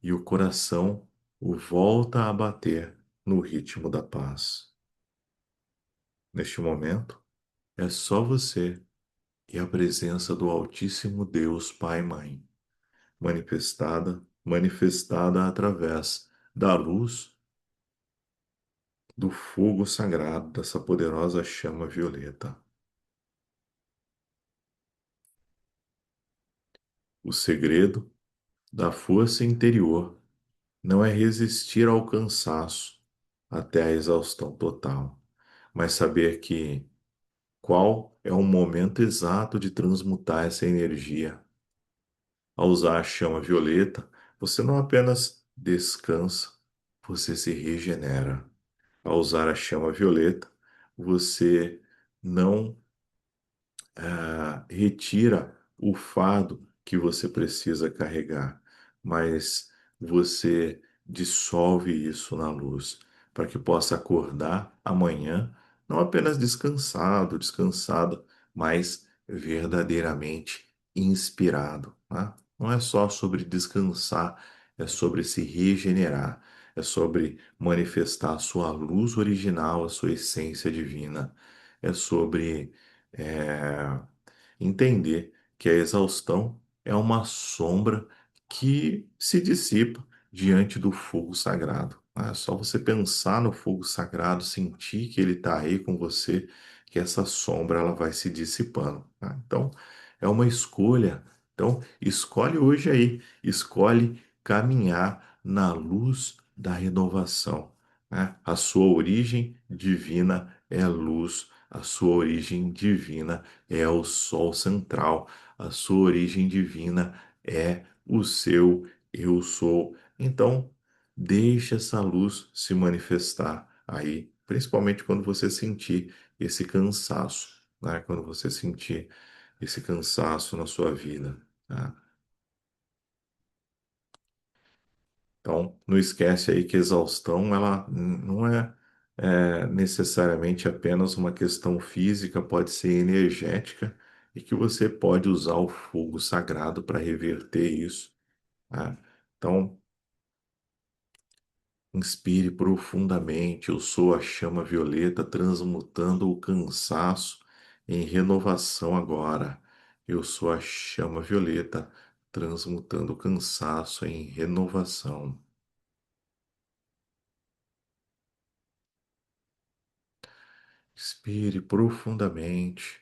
e o coração o volta a bater no ritmo da paz. Neste momento, é só você e a presença do Altíssimo Deus Pai e Mãe, manifestada através da luz do fogo sagrado dessa poderosa chama violeta. O segredo da força interior não é resistir ao cansaço até a exaustão total, mas saber que qual é o momento exato de transmutar essa energia. Ao usar a chama violeta, você não apenas descansa, você se regenera. Ao usar a chama violeta, você não retira o fardo que você precisa carregar, mas você dissolve isso na luz, para que possa acordar amanhã, não apenas descansado, descansada, mas verdadeiramente inspirado, né? Não é só sobre descansar, é sobre se regenerar, é sobre manifestar a sua luz original, a sua essência divina, é sobre é, entender que a exaustão é uma sombra que se dissipa diante do fogo sagrado. É só você pensar no fogo sagrado, sentir que ele está aí com você, que essa sombra ela vai se dissipando, tá? Então, é uma escolha. Então, escolhe hoje aí, escolhe caminhar na luz da renovação, né? A sua origem divina é a luz, a sua origem divina é o sol central, a sua origem divina é o seu eu sou. Então, deixe essa luz se manifestar aí, principalmente quando você sentir esse cansaço, né? Quando você sentir esse cansaço na sua vida, tá? Então, não esquece aí que exaustão, ela não necessariamente apenas uma questão física, pode ser energética e que você pode usar o fogo sagrado para reverter isso, tá? Então, inspire profundamente. Eu sou a chama violeta transmutando o cansaço em renovação agora. Eu sou a chama violeta transmutando o cansaço em renovação. Inspire profundamente.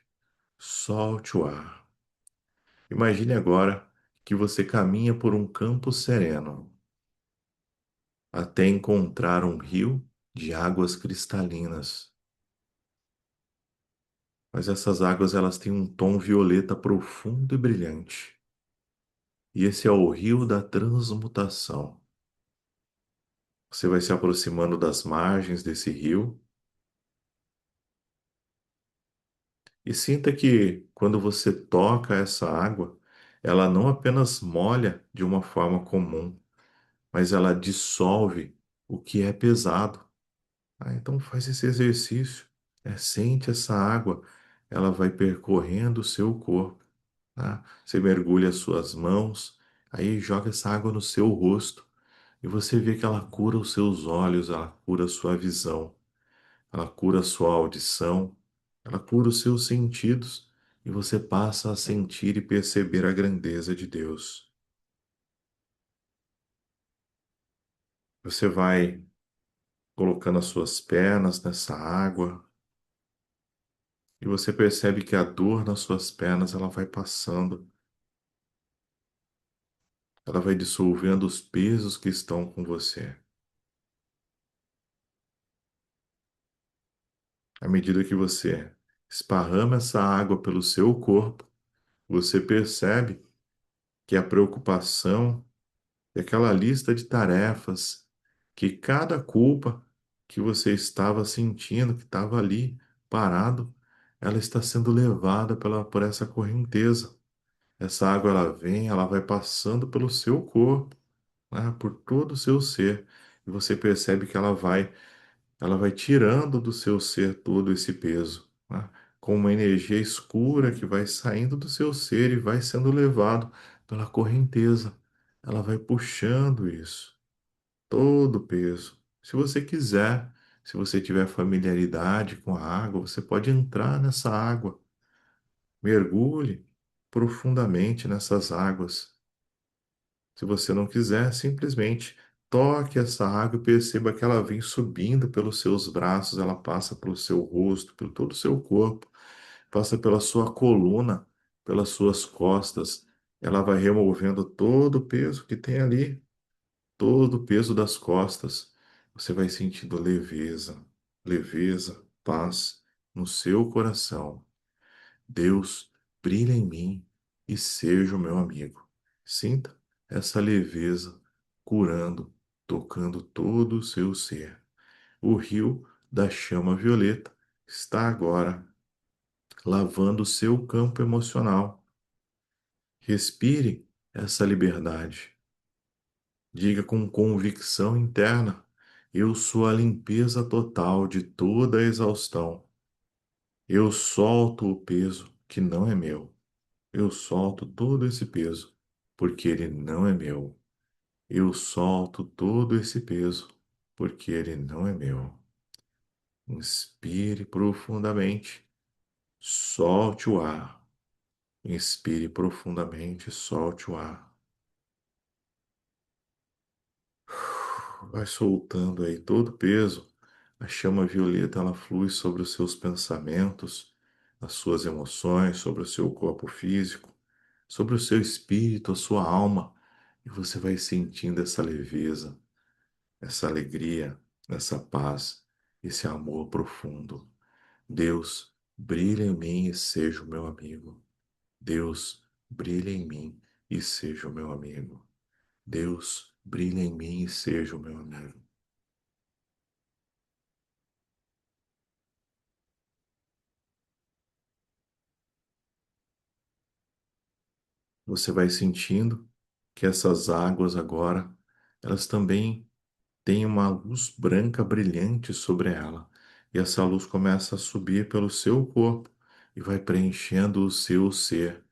Solte o ar. Imagine agora que você caminha por um campo sereno até encontrar um rio de águas cristalinas. Mas essas águas elas têm um tom violeta profundo e brilhante. E esse é o rio da transmutação. Você vai se aproximando das margens desse rio e sinta que quando você toca essa água, ela não apenas molha de uma forma comum, mas ela dissolve o que é pesado. Então faz esse exercício. Sente essa água, ela vai percorrendo o seu corpo. Tá? Você mergulha as suas mãos, aí joga essa água no seu rosto e você vê que ela cura os seus olhos, ela cura a sua visão, ela cura a sua audição, ela cura os seus sentidos e você passa a sentir e perceber a grandeza de Deus. Você vai colocando as suas pernas nessa água e você percebe que a dor nas suas pernas ela vai passando, ela vai dissolvendo os pesos que estão com você. À medida que você esparrama essa água pelo seu corpo, você percebe que a preocupação e aquela lista de tarefas, que cada culpa que você estava sentindo, que estava ali parado, ela está sendo levada por essa correnteza. Essa água ela vem, ela vai passando pelo seu corpo, né, por todo o seu ser, e você percebe que ela vai tirando do seu ser todo esse peso, né? Com uma energia escura que vai saindo do seu ser e vai sendo levado pela correnteza. Ela vai puxando isso, todo o peso. Se você quiser, se você tiver familiaridade com a água, você pode entrar nessa água, mergulhe profundamente nessas águas. Se você não quiser, simplesmente toque essa água e perceba que ela vem subindo pelos seus braços, ela passa pelo seu rosto, pelo todo o seu corpo, passa pela sua coluna, pelas suas costas. Ela vai removendo todo o peso que tem ali, todo o peso das costas. Você vai sentindo leveza, leveza, paz no seu coração. Deus, brilha em mim e seja o meu amigo. Sinta essa leveza curando, tocando todo o seu ser. O rio da chama violeta está agora lavando o seu campo emocional. Respire essa liberdade. Diga com convicção interna: eu sou a limpeza total de toda a exaustão. Eu solto o peso que não é meu. Eu solto todo esse peso, porque ele não é meu. Eu solto todo esse peso, porque ele não é meu. Inspire profundamente, solte o ar. Inspire profundamente, solte o ar. Vai soltando aí todo o peso. A chama violeta ela flui sobre os seus pensamentos, as suas emoções, sobre o seu corpo físico, sobre o seu espírito, a sua alma. E você vai sentindo essa leveza, essa alegria, essa paz, esse amor profundo. Deus, brilha em mim e seja o meu amigo. Deus, brilha em mim e seja o meu amigo. Deus, brilha em mim e seja o meu amigo. Você vai sentindo que essas águas agora, elas também têm uma luz branca brilhante sobre ela. E essa luz começa a subir pelo seu corpo e vai preenchendo o seu ser.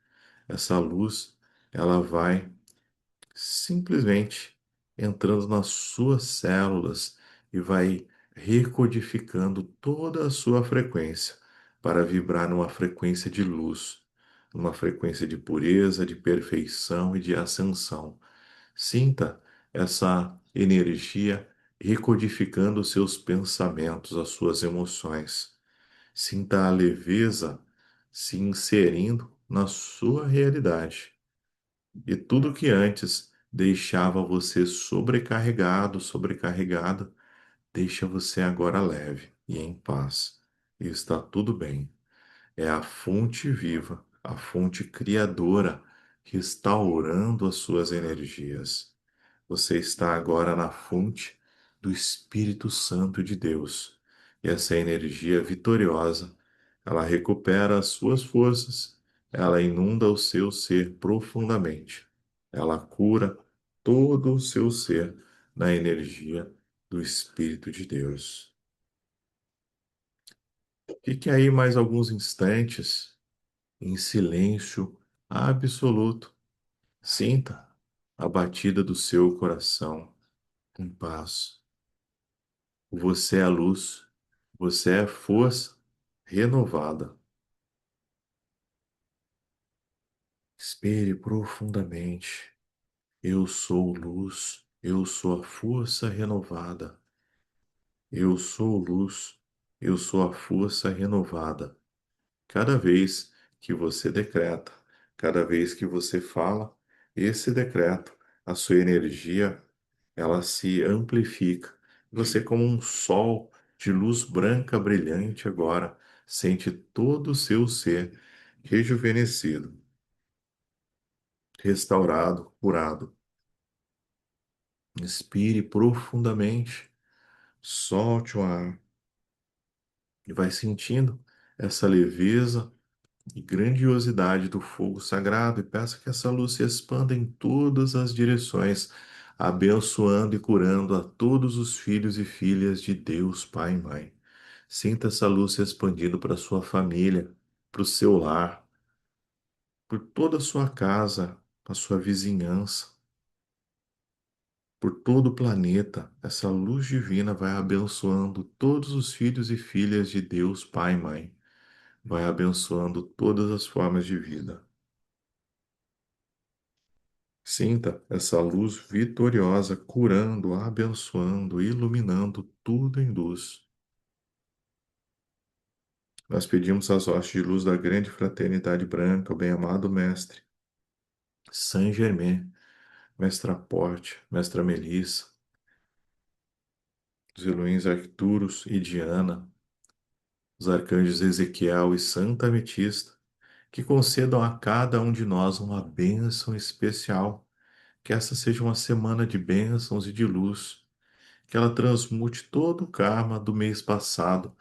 Essa luz, ela vai simplesmente entrando nas suas células e vai recodificando toda a sua frequência para vibrar numa frequência de luz, numa frequência de pureza, de perfeição e de ascensão. Sinta essa energia recodificando os seus pensamentos, as suas emoções. Sinta a leveza se inserindo na sua realidade. E tudo que antes deixava você sobrecarregado, sobrecarregada, deixa você agora leve e em paz. E está tudo bem. É a fonte viva, a fonte criadora restaurando as suas energias. Você está agora na fonte do Espírito Santo de Deus. E essa energia vitoriosa, ela recupera as suas forças, ela inunda o seu ser profundamente. Ela cura todo o seu ser na energia do Espírito de Deus. Fique aí mais alguns instantes em silêncio absoluto. Sinta a batida do seu coração em paz. Você é a luz, você é força renovada. Espere profundamente. Eu sou luz, eu sou a força renovada. Eu sou luz, eu sou a força renovada. Cada vez que você decreta, cada vez que você fala esse decreto, a sua energia, ela se amplifica. Você, como um sol de luz branca brilhante agora, sente todo o seu ser rejuvenescido, restaurado, curado. Inspire profundamente, solte o ar e vai sentindo essa leveza e grandiosidade do fogo sagrado e peça que essa luz se expanda em todas as direções, abençoando e curando a todos os filhos e filhas de Deus, Pai e Mãe. Sinta essa luz se expandindo para sua família, para o seu lar, por toda a sua casa, a sua vizinhança, por todo o planeta. Essa luz divina vai abençoando todos os filhos e filhas de Deus, Pai e Mãe. Vai abençoando todas as formas de vida. Sinta essa luz vitoriosa curando, abençoando, iluminando tudo em luz. Nós pedimos as hostes de luz da grande fraternidade branca, o bem-amado Mestre, Saint Germain, Mestra Porte, Mestra Melissa, os Elohins Arcturus e Diana, os arcanjos Ezequiel e Santa Ametista, que concedam a cada um de nós uma bênção especial, que essa seja uma semana de bênçãos e de luz, que ela transmute todo o karma do mês passado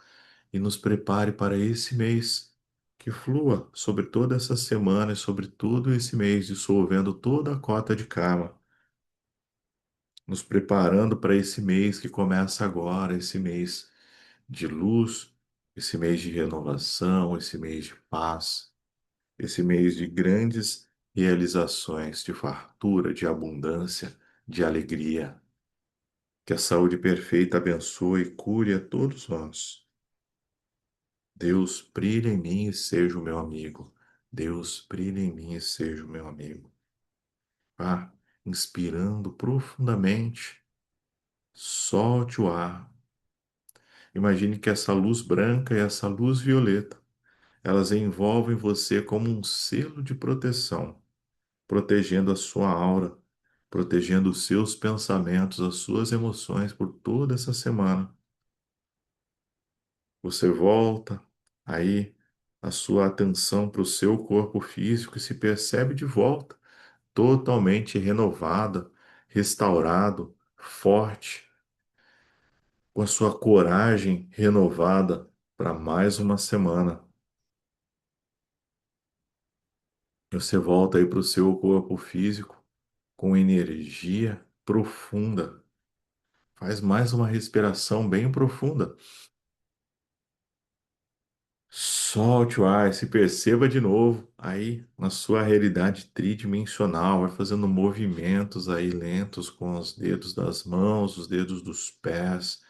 e nos prepare para esse mês, que flua sobre toda essa semana e sobre todo esse mês, dissolvendo toda a cota de karma, nos preparando para esse mês que começa agora, esse mês de luz, esse mês de renovação, esse mês de paz, esse mês de grandes realizações, de fartura, de abundância, de alegria. Que a saúde perfeita abençoe e cure a todos nós. Deus, brilha em mim e seja o meu amigo. Deus, brilha em mim e seja o meu amigo. Vá inspirando profundamente Solte o ar. Imagine que essa luz branca e essa luz violeta, elas envolvem você como um selo de proteção, protegendo a sua aura, protegendo os seus pensamentos, as suas emoções por toda essa semana. Você volta aí a sua atenção para o seu corpo físico e se percebe de volta, totalmente renovada, restaurado, forte, com a sua coragem renovada para mais uma semana. Você volta aí para o seu corpo físico com energia profunda. Faz mais uma respiração bem profunda. Solte o ar, se perceba de novo aí na sua realidade tridimensional, vai fazendo movimentos aí lentos com os dedos das mãos, os dedos dos pés,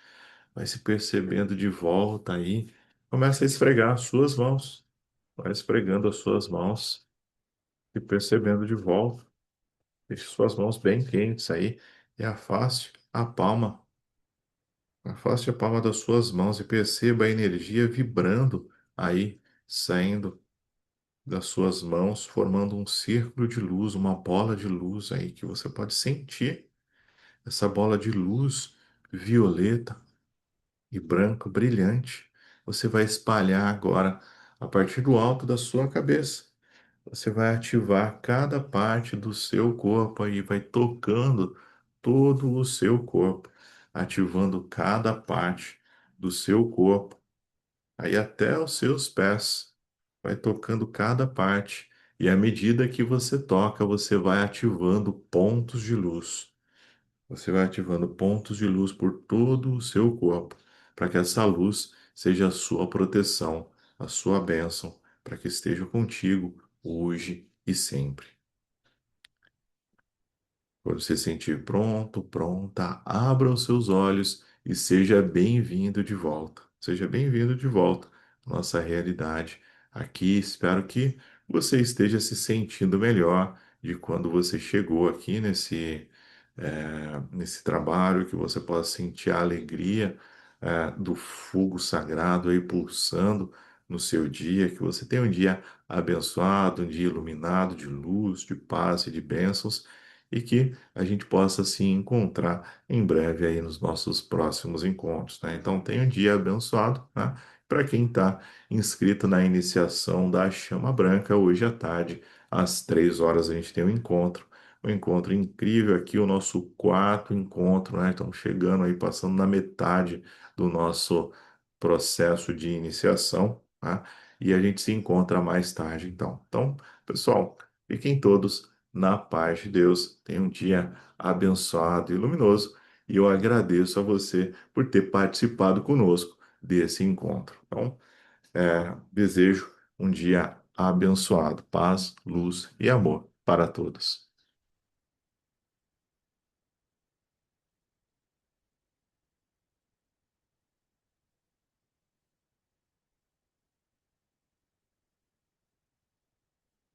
vai se percebendo de volta aí. Começa a esfregar as suas mãos, vai esfregando as suas mãos, se percebendo de volta. Deixe suas mãos bem quentes aí e afaste a palma das suas mãos e perceba a energia vibrando aí, saindo das suas mãos, formando um círculo de luz, uma bola de luz aí que você pode sentir. Essa bola de luz violeta e branco brilhante, você vai espalhar agora a partir do alto da sua cabeça. Você vai ativar cada parte do seu corpo aí, vai tocando todo o seu corpo, ativando cada parte do seu corpo aí até os seus pés, vai tocando cada parte, e à medida que você toca, você vai ativando pontos de luz. Você vai ativando pontos de luz por todo o seu corpo, para que essa luz seja a sua proteção, a sua bênção, para que esteja contigo hoje e sempre. Quando você se sentir pronto, pronta, abra os seus olhos e seja bem-vindo de volta. Seja bem-vindo de volta à nossa realidade. Aqui, espero que você esteja se sentindo melhor de quando você chegou aqui nesse trabalho, que você possa sentir a alegria, do fogo sagrado aí pulsando no seu dia, que você tenha um dia abençoado, um dia iluminado de luz, de paz e de bênçãos e que a gente possa se encontrar em breve aí nos nossos próximos encontros, né? Então, tenha um dia abençoado, né? Para quem está inscrito na iniciação da Chama Branca, hoje à tarde, às 3 horas, a gente tem um encontro incrível aqui, o nosso quarto encontro, né? Estamos chegando aí, passando na metade do nosso processo de iniciação, tá? E a gente se encontra mais tarde, então. Então, pessoal, fiquem todos na paz de Deus. Tenha um dia abençoado e luminoso. E eu agradeço a você por ter participado conosco desse encontro. Então, desejo um dia abençoado. Paz, luz e amor para todos.